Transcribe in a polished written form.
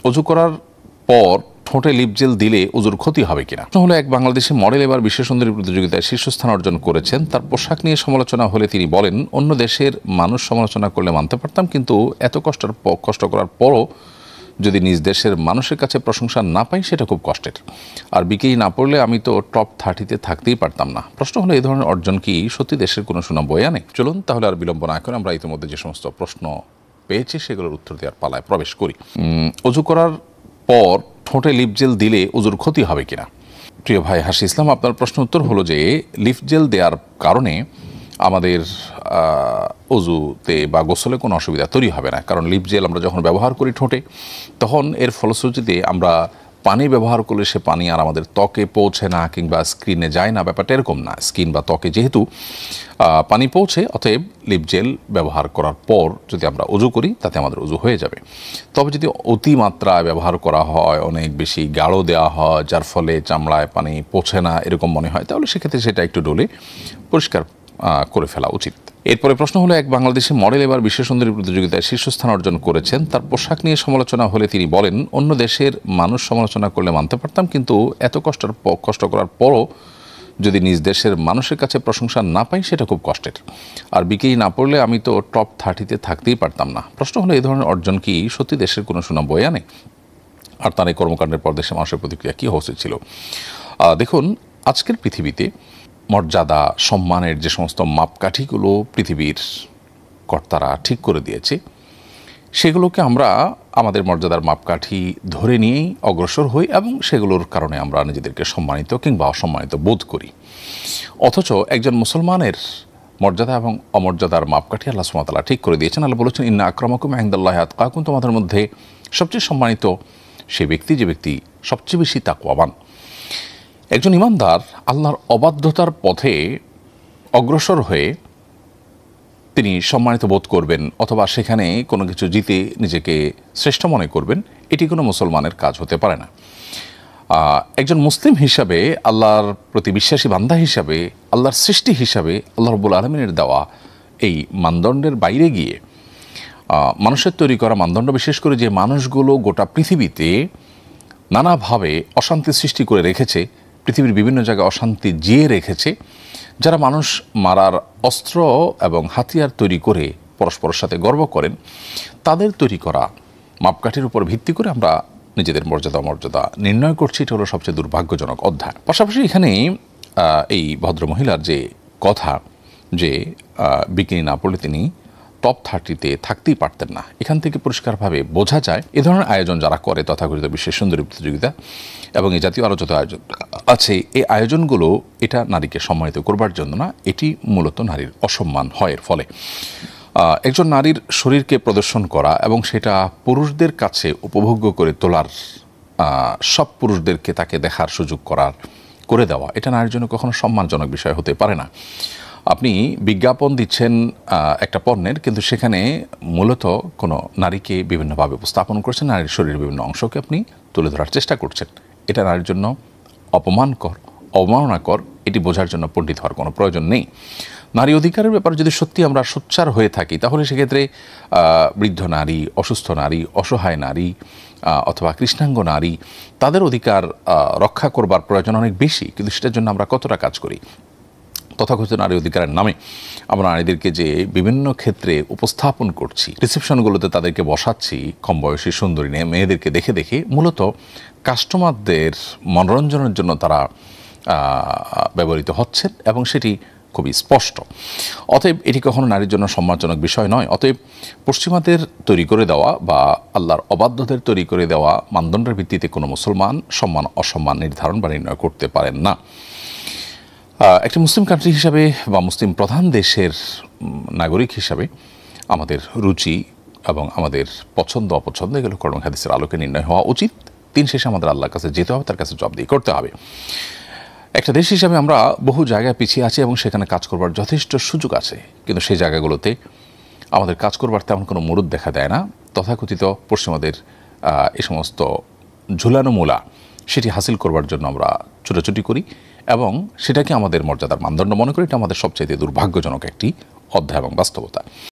অজু করার পর ঠোঁটে লিপ জেল দিলে অজুর ক্ষতি হবে কিনা। হলো এক বাংলাদেশি মডেল এবার বিশ্ব সুন্দরী প্রতিযোগিতায় শীর্ষস্থান অর্জন করেছেন। তার পোশাক নিয়ে সমালোচনা হলে তিনি বলেন, অন্য দেশের মানুষ সমালোচনা করলে মানতে পারতাম, কিন্তু এত কষ্ট করার পরও যদি নিজ দেশের মানুষের কাছে প্রশংসা না পাই সেটা খুব কষ্টের। আর বিকেই না পড়লে আমি তো টপ 30-তে থাকতেই পারতাম না। প্রশ্ন হলো, এই ধরনের অর্জন কি সত্যি দেশের কোনো সুনাম বয়ে আনে? চলুন তাহলে আর বিলম্ব না করে আমরা ইতিমধ্যে যে সমস্ত প্রশ্ন পেয়েছি সেগুলোর উত্তর দেওয়ার পালায় প্রবেশ করি। অজু করার পর ঠোঁটে লিপ জেল দিলে অজুর ক্ষতি হবে কিনা। প্রিয় ভাই হাসি ইসলাম, আপনার প্রশ্ন উত্তর হলো যে লিপ জেল দেওয়ার কারণে আমাদের অজুতে বা গোসলে কোনো অসুবিধা তৈরি হবে না। কারণ লিপ জেল আমরা যখন ব্যবহার করি ঠোঁটে, তখন এর ফলশ্রুতিতে আমরা পানি ব্যবহার করলে সে পানি আর আমাদের ত্বকে পৌঁছে না কিংবা স্কিনে যায় না, ব্যাপারটা এরকম না। স্কিন বা ত্বকে যেহেতু পানি পৌঁছে, অতএব লিপ জেল ব্যবহার করার পর যদি আমরা অজু করি তাতে আমাদের অজু হয়ে যাবে। তবে যদি অতিমাত্রায় ব্যবহার করা হয়, অনেক বেশি গাঢ় দেওয়া হয়, যার ফলে চামড়ায় পানি পৌঁছে না এরকম মনে হয়, তাহলে সেক্ষেত্রে সেটা একটু ডলে পরিষ্কার করে ফেলা উচিত। এরপরে প্রশ্ন হলো, এক বাংলাদেশি মডেল এবার বিশ্ব সুন্দরী প্রতিযোগিতায় শীর্ষস্থান অর্জন করেছেন। তার পোশাক নিয়ে সমালোচনা হলে তিনি বলেন, অন্য দেশের মানুষ সমালোচনা করলে মানতে পারতাম, কিন্তু এত কষ্ট করার পরও যদি নিজ দেশের মানুষের কাছে প্রশংসা না পাই সেটা খুব কষ্টের। আর বিকেই না পড়লে আমি তো টপ 30-তে থাকতেই পারতাম না। প্রশ্ন হলো, এই ধরনের অর্জন কি সত্যি দেশের কোনো সুনাম বয়ে আনে? আর তার এই কর্মকাণ্ডের পর দেশের মানুষের প্রতিক্রিয়া কী হচ্ছে ছিল? দেখুন, আজকের পৃথিবীতে মর্যাদা সম্মানের যে সমস্ত মাপকাঠিগুলো পৃথিবীর কর্তারা ঠিক করে দিয়েছে, সেগুলোকে আমরা আমাদের মর্যাদার মাপকাঠি ধরে নিয়েই অগ্রসর হই এবং সেগুলোর কারণে আমরা নিজেদেরকে সম্মানিত কিংবা অসম্মানিত বোধ করি। অথচ একজন মুসলমানের মর্যাদা এবং অমর্যাদার মাপকাঠি আল্লাহ সুবহানাহু ওয়া তাআলা ঠিক করে দিয়েছেন। আল্লাহ বলেছেন, ইন্না আকরামাকুম ইনদাল্লাহি আতকাকুম, তোমাদের মধ্যে সবচেয়ে সম্মানিত সে ব্যক্তি যে ব্যক্তি সবচেয়ে বেশি তাকওয়াবান। একজন ইমানদার আল্লাহর অবাধ্যতার পথে অগ্রসর হয়ে তিনি সম্মানিত বোধ করবেন অথবা সেখানে কোনো কিছু জিতে নিজেকে শ্রেষ্ঠ মনে করবেন, এটি কোনো মুসলমানের কাজ হতে পারে না। একজন মুসলিম হিসাবে, আল্লাহর প্রতি বিশ্বাসী বান্দা হিসাবে, আল্লাহর সৃষ্টি হিসাবে আল্লাহ রাব্বুল আলামিনের দেওয়া এই মানদণ্ডের বাইরে গিয়ে মানুষের তৈরি করা মানদণ্ড, বিশেষ করে যে মানুষগুলো গোটা পৃথিবীতে নানাভাবে অশান্তি সৃষ্টি করে রেখেছে, পৃথিবীর বিভিন্ন জায়গায় অশান্তি জিয়ে রেখেছে, যারা মানুষ মারার অস্ত্র এবং হাতিয়ার তৈরি করে পরস্পরের সাথে গর্ব করেন, তাদের তৈরি করা মাপকাঠির উপর ভিত্তি করে আমরা নিজেদের মর্যাদা নির্ণয় করছি। এটা হলো সবচেয়ে দুর্ভাগ্যজনক অধ্যায়। পাশাপাশি এখানে এই ভদ্রমহিলার যে কথা যে বিকিনি না পড়লে তিনি টপ 30-তে থাকতেই পারতেন না, এখান থেকে পরিষ্কারভাবে বোঝা যায় এ ধরনের আয়োজন যারা করে, তথাকথিত বিশ্বের সুন্দরী প্রতিযোগিতা এবং এই জাতীয় আরও যত আয়োজন আছে, এই আয়োজনগুলো এটা নারীকে সম্মানিত করবার জন্য না, এটি মূলত নারীর অসম্মান হয়। এর ফলে একজন নারীর শরীরকে প্রদর্শন করা এবং সেটা পুরুষদের কাছে উপভোগ্য করে তোলার, সব পুরুষদেরকে তাকে দেখার সুযোগ করে দেওয়া, এটা নারীর জন্য কখনো সম্মানজনক বিষয় হতে পারে না। আপনি বিজ্ঞাপন দিচ্ছেন একটা পণ্যের, কিন্তু সেখানে মূলত কোনো নারীকে বিভিন্নভাবে উপস্থাপন করছেন, নারীর শরীরের বিভিন্ন অংশকে আপনি তুলে ধরার চেষ্টা করছেন। এটা নারীর জন্য অবমাননাকর। এটি বোঝার জন্য পণ্ডিত হওয়ার কোনো প্রয়োজন নেই। নারী অধিকারের ব্যাপারে যদি সত্যি আমরা সোচ্চার হয়ে থাকি, তাহলে সেক্ষেত্রে বৃদ্ধ নারী, অসুস্থ নারী, অসহায় নারী অথবা কৃষ্ণাঙ্গ নারী, তাদের অধিকার রক্ষা করবার প্রয়োজন অনেক বেশি। কিন্তু সেটার জন্য আমরা কতটা কাজ করি? তথাকথিত নারী অধিকারের নামে আমরা নারীদেরকে যে বিভিন্ন ক্ষেত্রে উপস্থাপন করছি, রিসেপশনগুলোতে তাদেরকে বসাচ্ছি, কম বয়সী সুন্দরী মেয়েদেরকে দেখে দেখে মূলত কাস্টমারদের মনোরঞ্জনের জন্য তারা ব্যবহৃত হচ্ছেন এবং সেটি খুবই স্পষ্ট। অতএব এটি কখনো নারীর জন্য সম্মানজনক বিষয় নয়। অতএব পশ্চিমাদের তৈরি করে দেওয়া বা আল্লাহর অবাধ্যদের তৈরি করে দেওয়া মানদণ্ডের ভিত্তিতে কোনো মুসলমান সম্মান অসম্মান নির্ধারণ বা নির্ণয় করতে পারেন না। একটি মুসলিম কান্ট্রি হিসাবে বা মুসলিম প্রধান দেশের নাগরিক হিসাবে আমাদের রুচি এবং আমাদের পছন্দ অপছন্দ এগুলো কোরআন হাদিসের আলোকে নির্ণয় হওয়া উচিত। দিন শেষে আমাদের আল্লাহর কাছে যেতে হবে, তার কাছে জবাবদিহি করতে হবে। একটা দেশ হিসাবে আমরা বহু জায়গায় পিছিয়ে আছি এবং সেখানে কাজ করবার যথেষ্ট সুযোগ আছে, কিন্তু সেই জায়গাগুলোতে আমাদের কাজ করবার তেমন কোনো মুরুদ দেখা দেয় না। তথাকথিত পশ্চিমাদের এই সমস্ত ঝুলানো মূলা সেটি হাসিল করবার জন্য আমরা ছুটাছুটি করি এবং সেটাকে আমাদের মর্যাদার মানদণ্ড মনে করি। এটা আমাদের সবচেয়ে দুর্ভাগ্যজনক একটি অধ্যায় এবং বাস্তবতা।